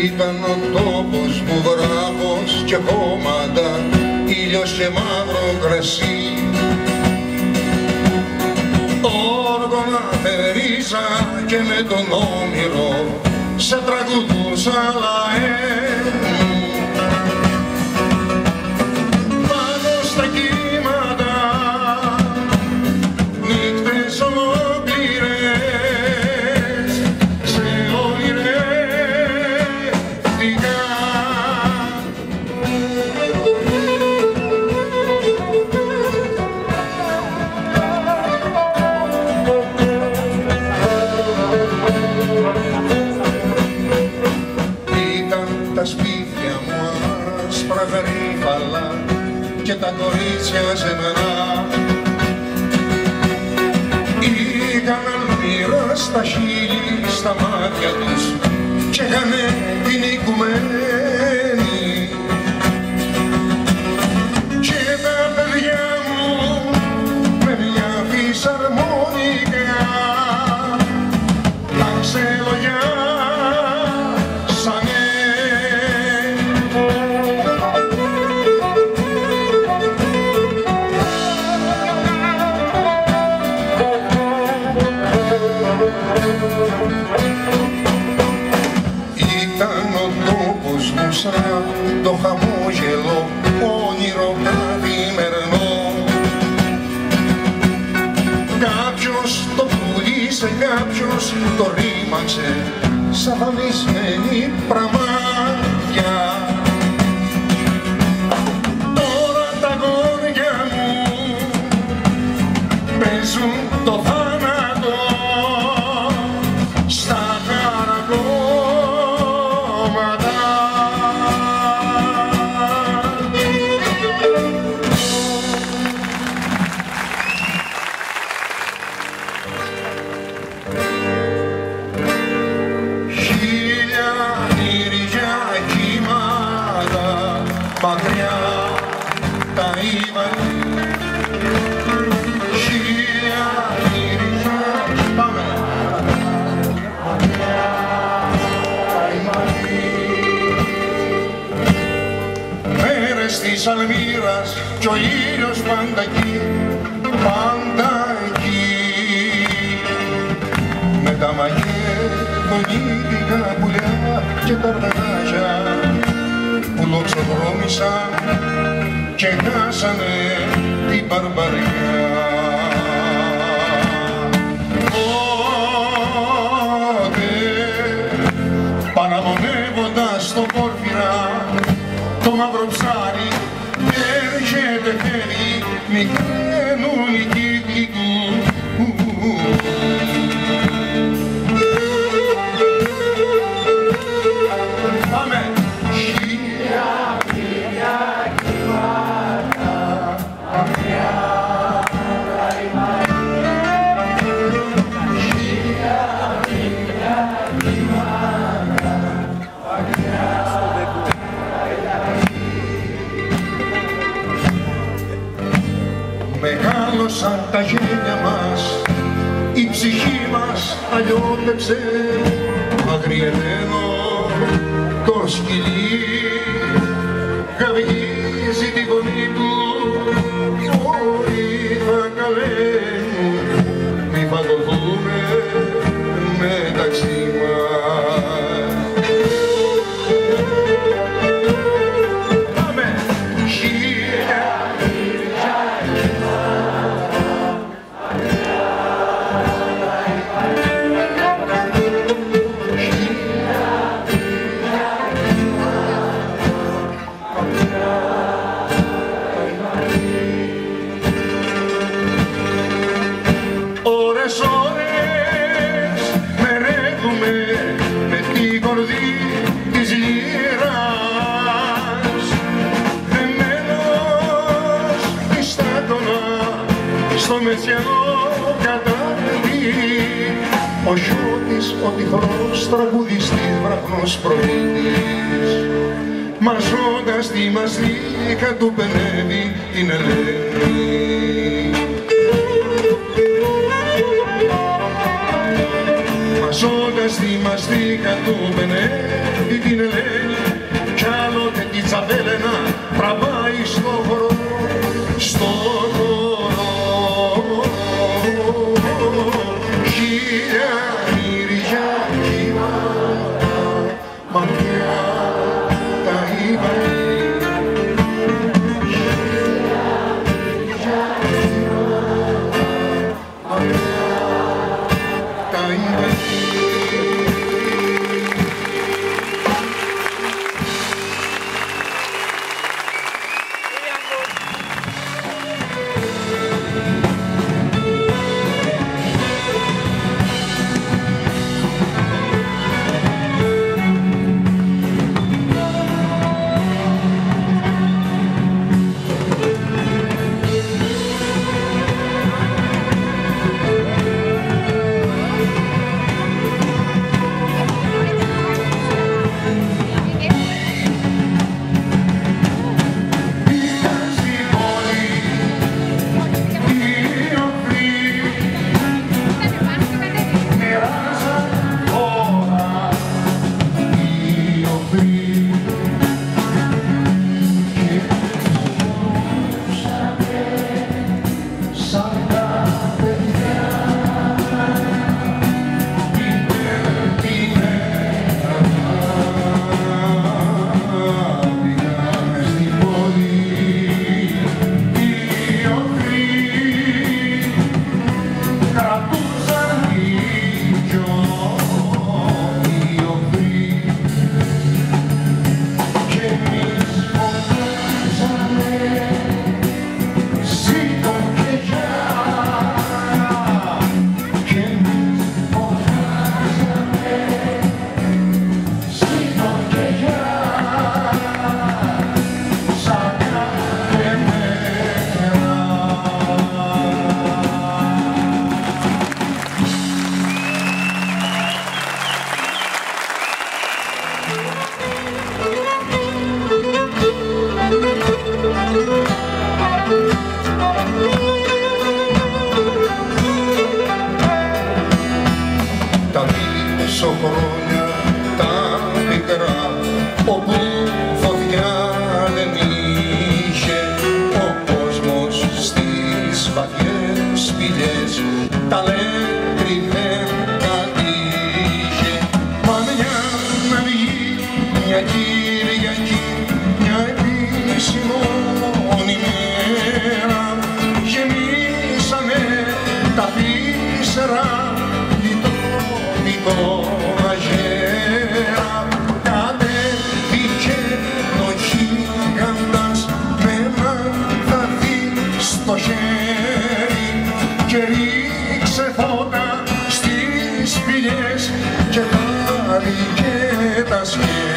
Ήταν ο τόπος μου βράχος και χώματα, ήλιος και μαύρο κρασί. Όργωνα θερίζα και με τον Όμηρο σε τραγουδούσα λαέ μου. Πάνω στα κύματα νύχτες ολόκληρες σε όνειρευτικά. Τα σπίτια μου άσπρα γαρίφαλα και τα κορίτσια ζευγαρά είχαν αλμύρα στα χείλη, στα μάτια τους και είχανε την οικουμένη. Και τα παιδιά μου με μια φυσαρμόνικα τα ξελογιά ήταν ο τόπος μου σαν το χαμόγελο όνειρο καθημερινό. Κάποιος το πουλήσε, κάποιος το ρήμαξε σαν δανεισμένη πραμάτια. Τώρα τα γόρια μου παίζουν το θάνατο στα χαρακόμματα. Χίλια ήρια κύματα μακριά τα ύβαλη. Της Αλμύρας κι ο ήλιος πάντα εκεί, πάντα εκεί. Με τα μακεδονίτικα πουλιά και τα αργανάκια που λοξοδρόμησαν και χάσανε την μπαρμπαριά. Τότε παραμονεύοντας το πόρφυρα το μαύρο ψάρι έρχεται χέρι, μικραίνουν οι κύκλοι του. Πάμε! Χίλια χίλια κύματα μακριά τα χίλια χίλια κύματα μακριά. Μεγάλωσαν τα γένια μας, η ψυχή μας αλλιώτεψε, αγριεμένο το σκυλί καυγίζει τη φωνή του. Όλοι θα καλένουν, μη φαγωθούμε μεταξύ μας. Πάμε! στο μεσιανό κατάδυ ο Σιώτης, ο τυφλός τραγουδιστής, βραχνός προήτης, μαζώντας τη μαστίκα του πενεύει την Ελένη. Μαζώντας τη μαστίκα του πενεύει την Ελένη, κι άλλοτε τη Τσαβέλαινα τραβάει στο χώρο, στο χώρο. Χίλια μύρια κύματα μακριά τα Ιβανή. Χίλια μύρια κύματα μακριά τα Ιβανή. Τα πίσω χρόνια τα μικρά, όπου φωτιά δεν είχε, ο κόσμος στις βαθιές σπηλιές τα λέκρι δεν κατήχε. Μα μια αυγή, μια Κυριακή, μια επισημόνη μέρα, γεμίσανε τα πίσερα αγέρα. Κατέβηκε ο γίγαντας με ένα δαδί στο χέρι και ρίξε φώτα στις σπηλιές και βάλει τα σχέδια.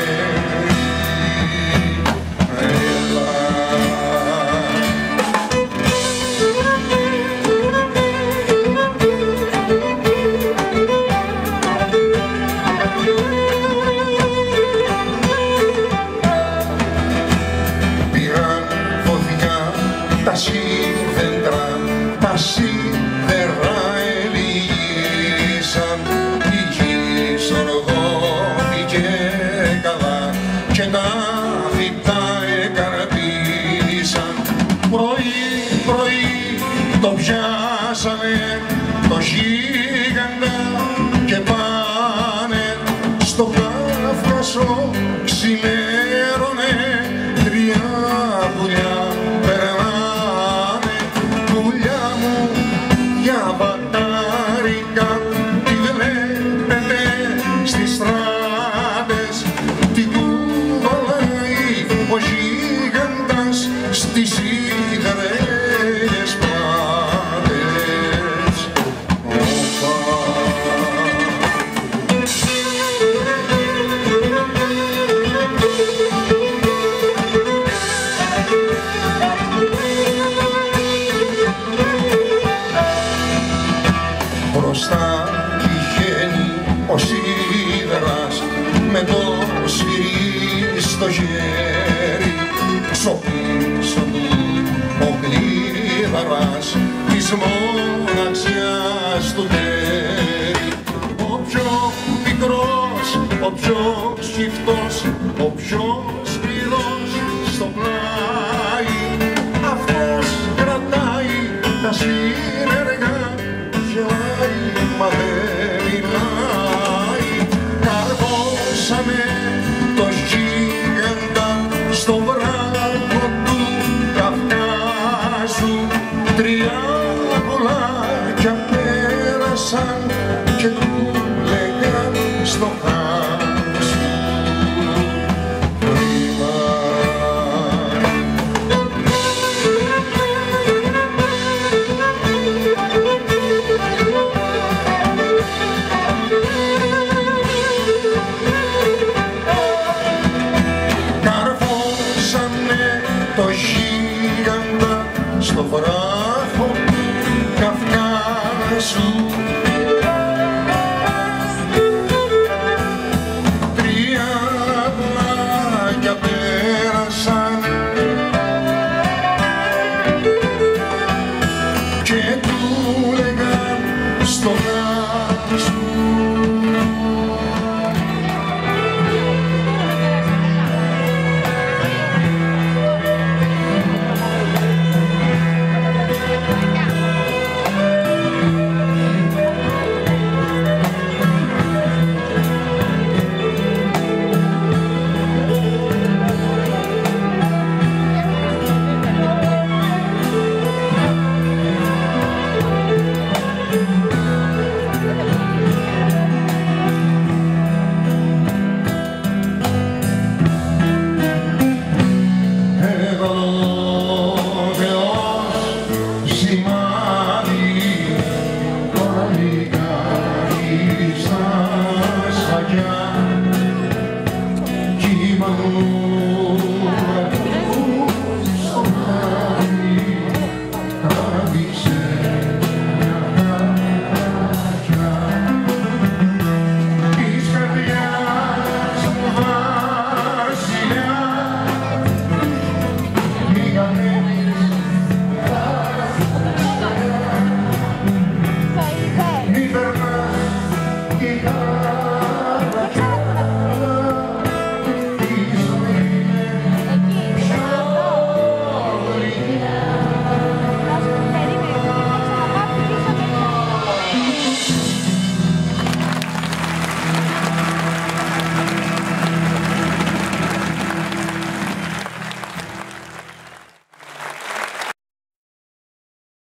Τα σίδερα ελίγησαν, η γη σοργώθηκε καλά και τα φυτά εκαρπήσαν. Πρωί το πιάσανε το γίγαντα και πάνε στο Κάφκασο, ξημέρωνε τρία πουλιά. Στις υγρές πλάτες, μπροστά είχε ο σίδερας με το σφυρί στο χέρι, στο πίσω του ο κλίδαρας της μοναξιάς του τέρι. Ο πιο πικρός, ο πιο σκυφτός, ο πιο σκληρός στο πλάι, αυτός κρατάει τα σύνεργα, γελάει μα δεν μιλάει. Καρβώσανε το γίγαντα στο βράχο του Καυκάσου, 3 κολάκια πέρασαν και του λέγαν στο χάος ρήμα. Καρφώσανε το γίγαντα στο βράχο του Καυκάσου,